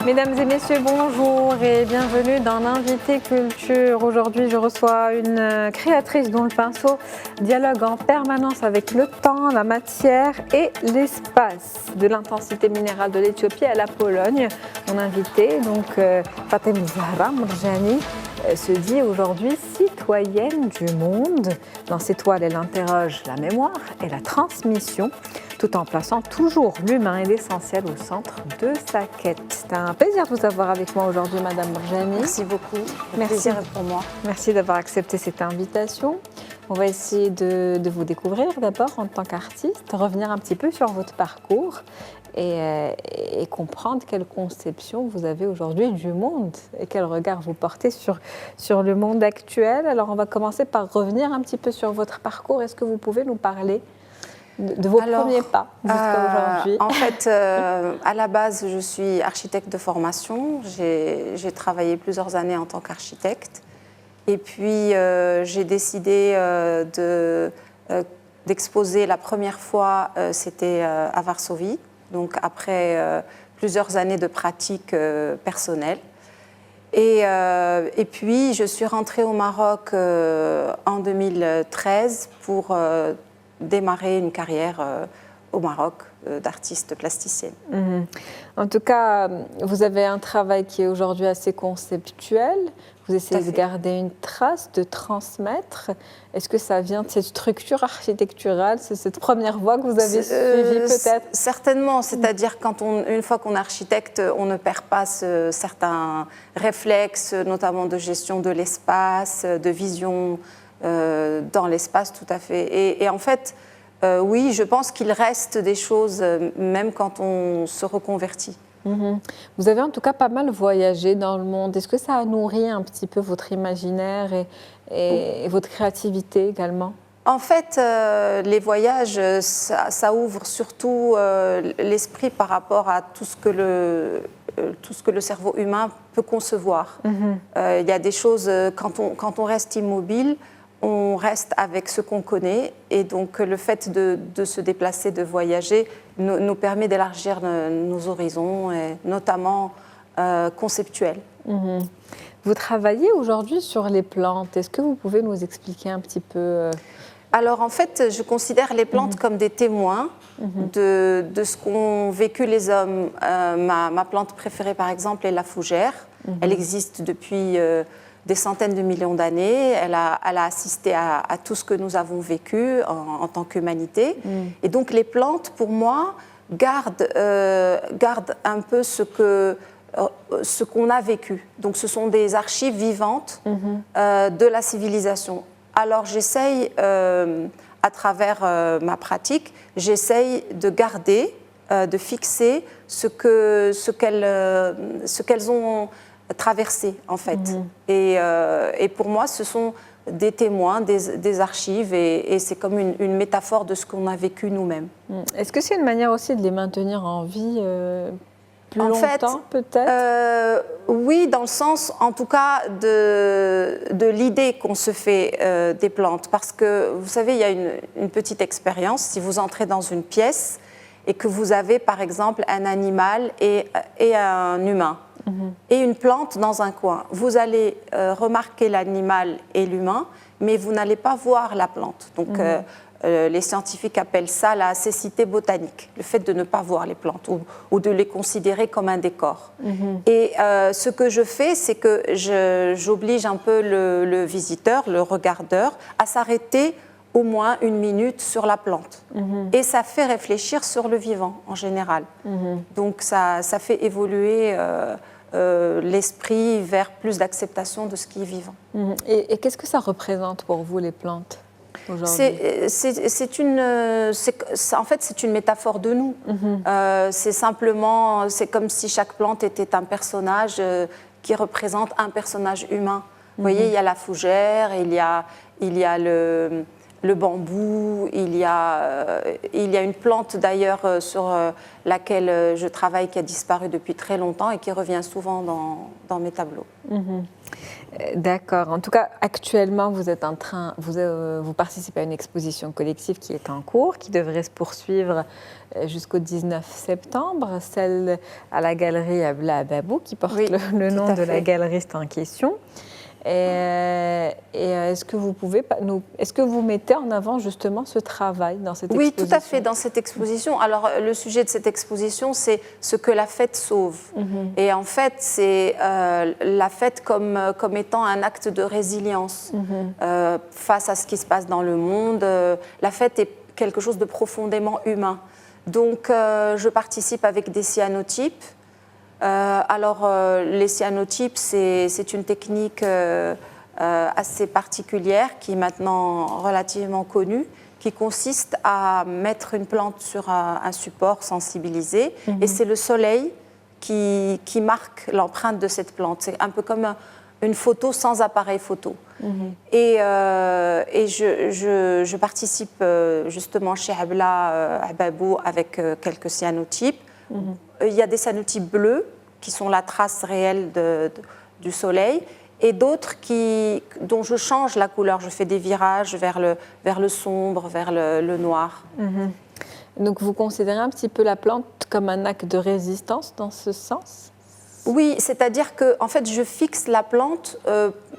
Mesdames et messieurs, bonjour et bienvenue dans l'Invité Culture. Aujourd'hui, je reçois une créatrice dont le pinceau dialogue en permanence avec le temps, la matière et l'espace. De l'intensité minérale de l'Éthiopie à la Pologne. Mon invitée, donc Fatem Zahra Morjani, se dit aujourd'hui citoyenne du monde. Dans ses toiles, elle interroge la mémoire et la transmission, tout en plaçant toujours l'humain et l'essentiel au centre de sa quête. C'est un plaisir de vous avoir avec moi aujourd'hui, Madame Morjani. Merci beaucoup. Merci. Plaisir pour moi. Merci d'avoir accepté cette invitation. On va essayer de vous découvrir d'abord en tant qu'artiste, revenir un petit peu sur votre parcours et comprendre quelle conception vous avez aujourd'hui du monde et quel regard vous portez sur le monde actuel. Alors, on va commencer par revenir un petit peu sur votre parcours. Est-ce que vous pouvez nous parler de vos premiers pas jusqu'à aujourd'hui? En fait, à la base, je suis architecte de formation. J'ai travaillé plusieurs années en tant qu'architecte. Et puis, j'ai décidé d'exposer la première fois, c'était à Varsovie. Donc, après plusieurs années de pratique personnelle. Et puis, je suis rentrée au Maroc en 2013 pour démarrer une carrière au Maroc d'artiste plasticienne. Mmh. En tout cas, vous avez un travail qui est aujourd'hui assez conceptuel. Vous essayez de garder une trace, de transmettre. Est-ce que ça vient de cette structure architecturale, c'est cette première voie que vous avez suivie peut-être? Certainement, c'est-à-dire une fois qu'on est architecte, on ne perd pas certains réflexes, notamment de gestion de l'espace, de vision dans l'espace, tout à fait. Et en fait, oui, je pense qu'il reste des choses, même quand on se reconvertit. Mmh. Vous avez en tout cas pas mal voyagé dans le monde. Est-ce que ça a nourri un petit peu votre imaginaire et votre créativité également? En fait, les voyages, ça ouvre surtout l'esprit par rapport à tout ce que le cerveau humain peut concevoir. Mmh. Il y a des choses, quand on reste immobile, on reste avec ce qu'on connaît, et donc le fait de se déplacer, de voyager, nous permet d'élargir nos horizons, et notamment conceptuels. Mmh. Vous travaillez aujourd'hui sur les plantes. Est-ce que vous pouvez nous expliquer un petit peu Alors en fait, je considère les plantes comme des témoins de ce qu'ont vécu les hommes. Ma plante préférée, par exemple, est la fougère. Elle existe depuis des centaines de millions d'années. Elle a assisté à tout ce que nous avons vécu en tant qu'humanité. Et donc les plantes, pour moi, gardent un peu ce qu'on a vécu. Donc ce sont des archives vivantes de la civilisation. Alors j'essaye, à travers ma pratique, j'essaye de garder, de fixer ce qu'elles ont traversé, en fait. Et pour moi, ce sont des témoins, des archives, et c'est comme une métaphore de ce qu'on a vécu nous-mêmes. Est-ce que c'est une manière aussi de les maintenir en vie plus longtemps, peut-être? Oui, dans le sens, en tout cas, de l'idée qu'on se fait des plantes. Parce que, vous savez, il y a une petite expérience. Si vous entrez dans une pièce et que vous avez, par exemple, un animal et un humain, et une plante dans un coin, vous allez remarquer l'animal et l'humain, mais vous n'allez pas voir la plante. Donc, les scientifiques appellent ça la cécité botanique, le fait de ne pas voir les plantes ou de les considérer comme un décor. Et ce que je fais, c'est que j'oblige un peu le visiteur, le regardeur, à s'arrêter au moins 1 minute sur la plante. Et ça fait réfléchir sur le vivant, en général. Donc ça fait évoluer l'esprit vers plus d'acceptation de ce qui est vivant. Et qu'est-ce que ça représente pour vous, les plantes, aujourd'hui? En fait, c'est une métaphore de nous. C'est comme si chaque plante était un personnage qui représente un personnage humain. Vous voyez, il y a la fougère, il y a le bambou, il y a une plante d'ailleurs sur laquelle je travaille qui a disparu depuis très longtemps et qui revient souvent dans mes tableaux. D'accord. En tout cas, actuellement, vous participez à une exposition collective qui est en cours, qui devrait se poursuivre jusqu'au 19 septembre, celle à la galerie Abla Ababou, qui porte le nom de la galeriste en question. Est-ce que vous mettez en avant justement ce travail dans cette exposition? Oui, tout à fait, dans cette exposition. Alors, le sujet de cette exposition, c'est ce que la fête sauve. Et en fait, c'est la fête comme étant un acte de résilience face à ce qui se passe dans le monde. La fête est quelque chose de profondément humain. Donc, je participe avec des cyanotypes. Les cyanotypes, c'est une technique assez particulière qui est maintenant relativement connue, qui consiste à mettre une plante sur un support sensibilisé et c'est le soleil qui marque l'empreinte de cette plante. C'est un peu comme une photo sans appareil photo. Et je participe justement chez Abla Ababou avec quelques cyanotypes. Il y a des cyanotypes bleus qui sont la trace réelle du soleil et d'autres dont je change la couleur. Je fais des virages vers le sombre, vers le noir. Donc vous considérez un petit peu la plante comme un acte de résistance dans ce sens? Oui, c'est-à-dire que en fait, je fixe la plante.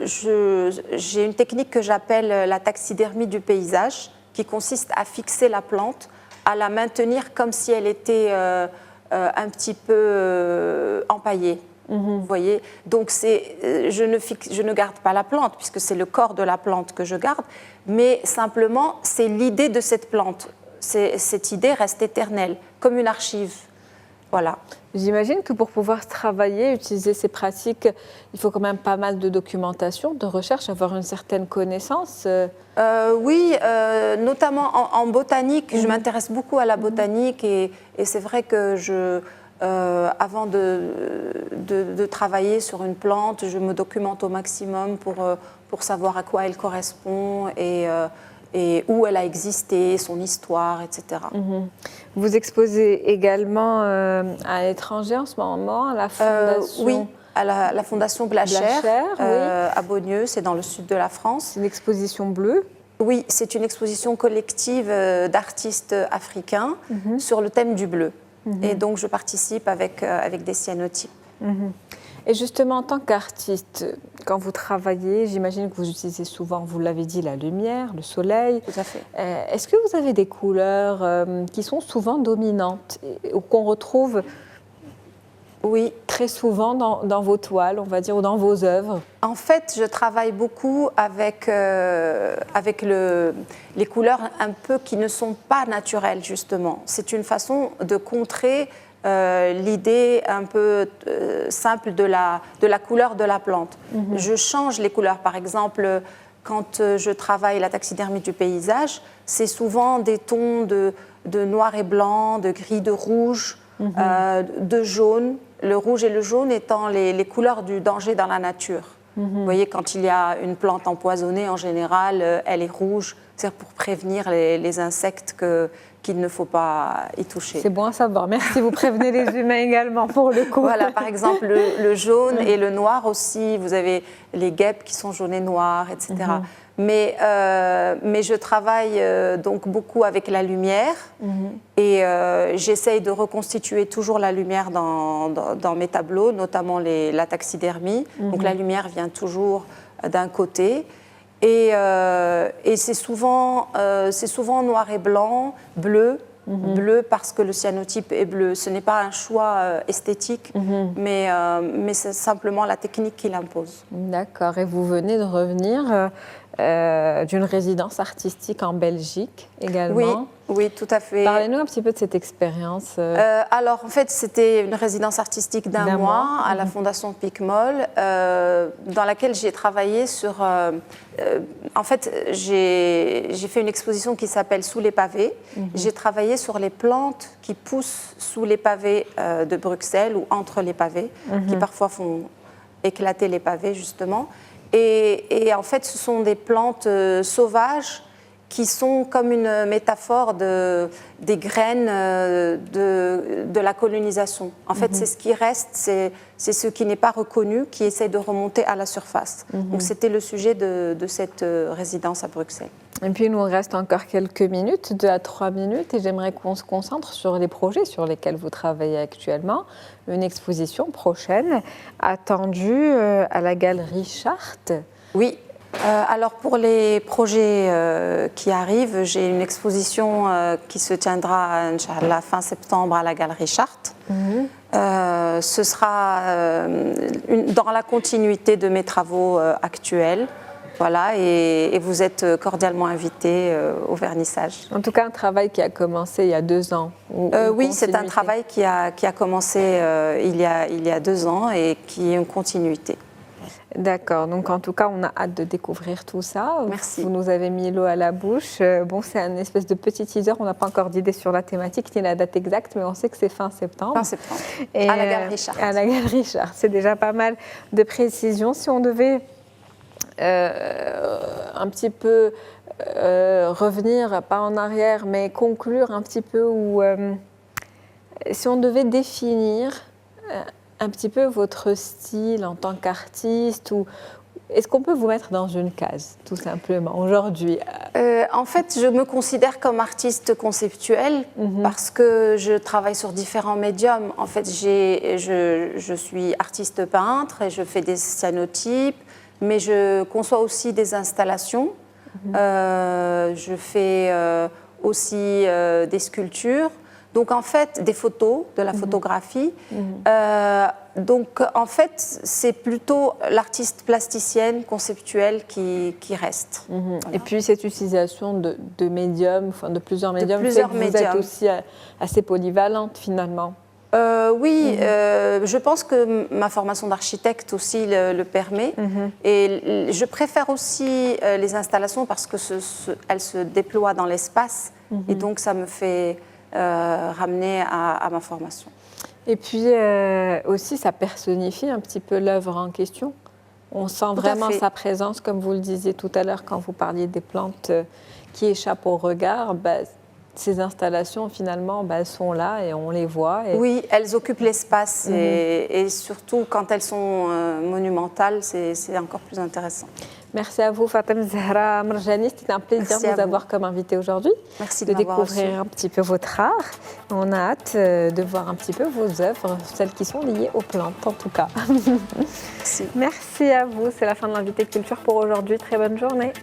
J'ai une technique que j'appelle la taxidermie du paysage, qui consiste à fixer la plante, à la maintenir comme si elle était un petit peu empaillée. Vous voyez, donc je ne garde pas la plante puisque c'est le corps de la plante que je garde, mais simplement c'est l'idée de cette plante. Cette idée reste éternelle, comme une archive. Voilà. J'imagine que pour pouvoir travailler, utiliser ces pratiques, il faut quand même pas mal de documentation, de recherche, avoir une certaine connaissance. Oui, notamment en botanique. Je m'intéresse beaucoup à la botanique et c'est vrai que avant de travailler sur une plante, je me documente au maximum pour savoir à quoi elle correspond et où elle a existé, son histoire, etc. Vous exposez également à l'étranger en ce moment, à la Fondation... oui, à la Fondation Blacher, à Beaunieu, c'est dans le sud de la France. C'est une exposition bleue? Oui, c'est une exposition collective d'artistes africains sur le thème du bleu. Et donc, je participe avec des cyanotypes. Et justement, en tant qu'artiste, quand vous travaillez, j'imagine que vous utilisez souvent, vous l'avez dit, la lumière, le soleil. Tout à fait. Est-ce que vous avez des couleurs qui sont souvent dominantes ou qu'on retrouve très souvent dans vos toiles, on va dire, ou dans vos œuvres? En fait, je travaille beaucoup avec les couleurs un peu qui ne sont pas naturelles, justement. C'est une façon de contrer l'idée un peu simple de la couleur de la plante. Je change les couleurs. Par exemple, quand je travaille la taxidermie du paysage, c'est souvent des tons de noir et blanc, de gris, de rouge, de jaune. Le rouge et le jaune étant les couleurs du danger dans la nature. Vous voyez, quand il y a une plante empoisonnée, en général, elle est rouge. C'est pour prévenir les insectes qu'il ne faut pas y toucher. C'est bon à savoir. Merci, vous prévenez les humains également pour le coup. Voilà, par exemple, le jaune et le noir aussi. Vous avez les guêpes qui sont jaunes et noirs, etc. Mais je travaille donc beaucoup avec la lumière et j'essaye de reconstituer toujours la lumière dans mes tableaux, notamment la taxidermie. Donc la lumière vient toujours d'un côté. Et c'est souvent noir et blanc, bleu. Bleu parce que le cyanotype est bleu. Ce n'est pas un choix esthétique, mais c'est simplement la technique qui l'impose. D'accord. Et vous venez de revenir d'une résidence artistique en Belgique également. Oui, tout à fait. Parlez-nous un petit peu de cette expérience. Alors, en fait, c'était une résidence artistique d'un mois à la Fondation Picmol, dans laquelle j'ai travaillé sur... en fait, j'ai fait une exposition qui s'appelle « Sous les pavés ». J'ai travaillé sur les plantes qui poussent sous les pavés de Bruxelles ou entre les pavés, qui parfois font éclater les pavés, justement. Et en fait, ce sont des plantes sauvages qui sont comme une métaphore des graines de la colonisation. En fait, c'est ce qui reste, c'est ce qui n'est pas reconnu, qui essaie de remonter à la surface. Donc c'était le sujet de cette résidence à Bruxelles. Et puis, il nous reste encore quelques minutes, 2 à 3 minutes, et j'aimerais qu'on se concentre sur les projets sur lesquels vous travaillez actuellement. Une exposition prochaine attendue à la Galerie Charte. Oui. Alors pour les projets qui arrivent, j'ai une exposition qui se tiendra, Inch'Allah, fin septembre à la Galerie Charte. Ce sera dans la continuité de mes travaux actuels. Voilà, et vous êtes cordialement invités au vernissage. En tout cas, un travail qui a commencé il y a 2 ans. Oui, c'est un travail qui a commencé il y a 2 ans et qui est une continuité. D'accord, donc en tout cas, on a hâte de découvrir tout ça. Merci. Vous nous avez mis l'eau à la bouche. Bon, c'est un espèce de petit teaser, on n'a pas encore d'idée sur la thématique ni la date exacte, mais on sait que c'est fin septembre. Fin septembre, et à la Galerie Charte. À la Galerie Charte, c'est déjà pas mal de précisions. Si on devait un petit peu revenir, pas en arrière, mais conclure un petit peu, ou si on devait définir un petit peu votre style en tant qu'artiste, ou est-ce qu'on peut vous mettre dans une case, tout simplement, aujourd'hui? En fait, je me considère comme artiste conceptuelle parce que je travaille sur différents médiums. En fait, je suis artiste peintre et je fais des cyanotypes, mais je conçois aussi des installations. Je fais aussi des sculptures. Donc en fait, des photos, de la photographie. Donc en fait, c'est plutôt l'artiste plasticienne, conceptuelle qui reste. Voilà. Et puis cette utilisation de médiums, enfin de plusieurs médiums, plusieurs fait que vous êtes aussi assez polyvalente finalement. Oui, je pense que ma formation d'architecte aussi le permet. Et je préfère aussi les installations parce que elles se déploient dans l'espace. Et donc ça me fait ramener à ma formation. Et puis aussi, ça personnifie un petit peu l'œuvre en question. On sent vraiment sa présence, comme vous le disiez tout à l'heure quand vous parliez des plantes qui échappent au regard. Ces installations, finalement, elles sont là et on les voit. Oui, elles occupent l'espace et surtout quand elles sont monumentales, c'est encore plus intéressant. Merci à vous, Fatem Zahra Merjani. C'était un plaisir de vous avoir comme invité aujourd'hui. Merci de découvrir un petit peu votre art. On a hâte de voir un petit peu vos œuvres, celles qui sont liées aux plantes en tout cas. Merci. Merci à vous. C'est la fin de l'invité culture pour aujourd'hui. Très bonne journée.